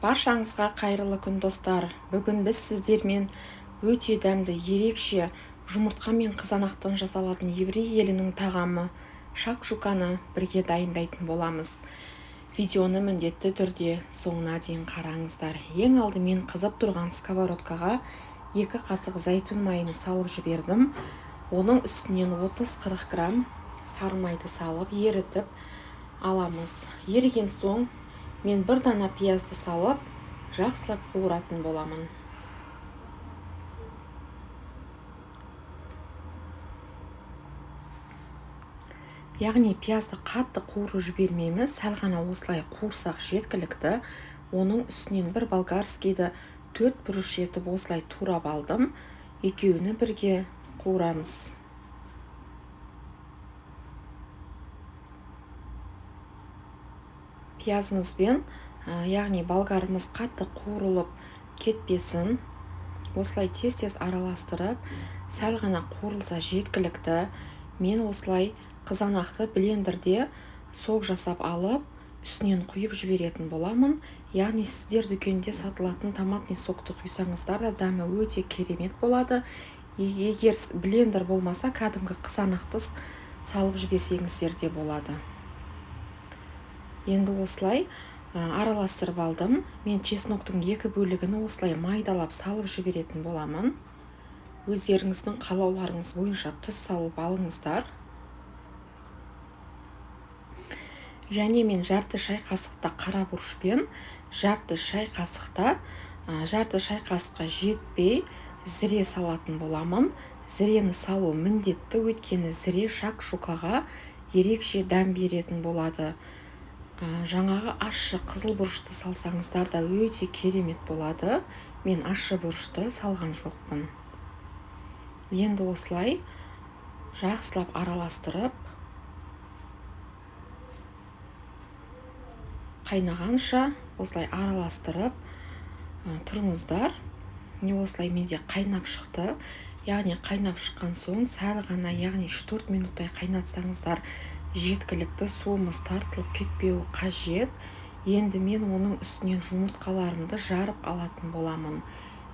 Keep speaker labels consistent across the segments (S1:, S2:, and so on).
S1: Баршаңызға қайырлы күн достар. Бүгін біз сіздермен өте дәмді, ерекше жұмыртқа мен қызанақтан жасалатын еврей елінің тағамы шакшуканы бірге дайындайтын боламыз. Видеоны міндетті түрде соңына дейін қараңыздар. Ең алдымен қызып тұрған сковородкаға 2 қасық зәйтүн майын салып жібердім. Оның үстінен 30-40 грамм сары майды салып ерітіп аламыз. Еріген соң мен 1 дана пиязды салып жақсылап қуыратын боламын. Яғни пиязды қатты қуырып жібермейміз, сәл ғана осылай қуырсақ жеткілікті. Оның үстінен бір болгарскийді 4 бұрыш етіп осылай турап алдым. Екеуіні бірге қуырамыз. Пиязымызбен, яғни болгарымыз қатты қуырылып кетпесін, осылай тез-тез араластырып, сәл ғана қуырылса жеткілікті. Мен осылай қызанақты блендерде сок жасап алып, үстінен құйып жіберетін боламын. Яғни сіздер дүкенде сатылатын томатный сокты құйсаңыздар да дәмі өте керемет болады. Егер блендер болмаса, кәдімгі қызанақты салып жіберсеңіздер де болады. Енді осылай араластырып алдым. Мен чесноктың 2 бөлігін осылай майдалап салып жіберетін боламын. Өздеріңіздің қалауларыңыз бойынша тұз салып алыңыздар. Және мен жарты шай қасықта қара бұрышпен, жарты шай қасыққа жетпей зіре салатын боламын. Зірені салу міндетті, өйткені зіре шакшукаға ерекше дәм беретін болады. Жаңағы ащы қызыл бұрышты салсаңыздар да өте керемет болады. Мен ащы бұрышты салған жоқпын. Енді осылай жақсылап араластырып, қайнағанша осылай араластырып тұрыңыздар. Осылай менде қайнап шықты. Яғни қайнап шыққан соң сәл ғана, яғни 3-4 минуттай қайнатсаңыздар жеткілікті, суымыз тартылып кетпеуі қажет. Енді мен оның үстінен жұмыртқаларымды жарып алатын боламын.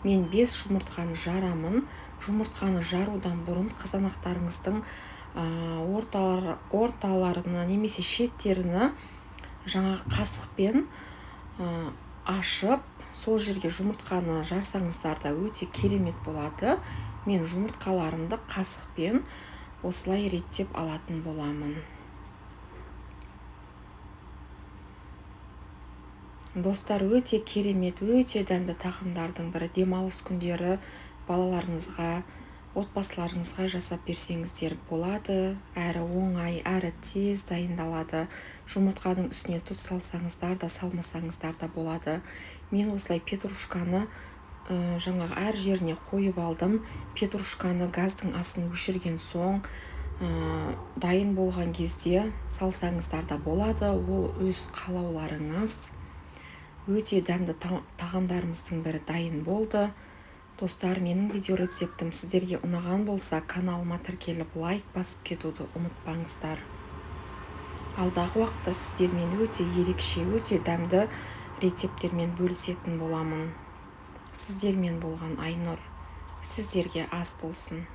S1: Мен 5 жұмыртқаны жарамын. Жұмыртқаны жарудан бұрын қызанақтарыңыздың орталарына немесе шеттеріне жаңағы қасықпен ашып, сол жерге жұмыртқаны жарсаңыздар да өте керемет болады. Мен жұмыртқаларымды қасықпен осылай реттеп алатын боламын. Достар, өте керемет, өте дәмді тағамдардың бірі. Демалыс күндері балаларыңызға, отбасыларыңызға жасап берсеңіздер болады. Әрі оңай, әрі тез дайындалады. Жұмыртқаның үстіне тұз салсаңыздар да, салмасаңыздар да болады. Мен осылай петрушканы жаңағы әр жеріне қойып алдым. Петрушканы газдың астын өшірген соң, дайын болған кезде салсаңыздар да болады. Ол өз қалауларыңыз. Өте дәмді тағамдарымыздың бірі дайын болды. Достар, менің видео рецептім сіздерге ұнаған болса, каналыма тіркеліп лайк басып кетуді ұмытпаңыздар. Алдағы уақытта сіздермен өте ерекше, өте дәмді рецепттермен бөлісетін боламын. Сіздермен болған Айнұр. Сіздерге ас болсын.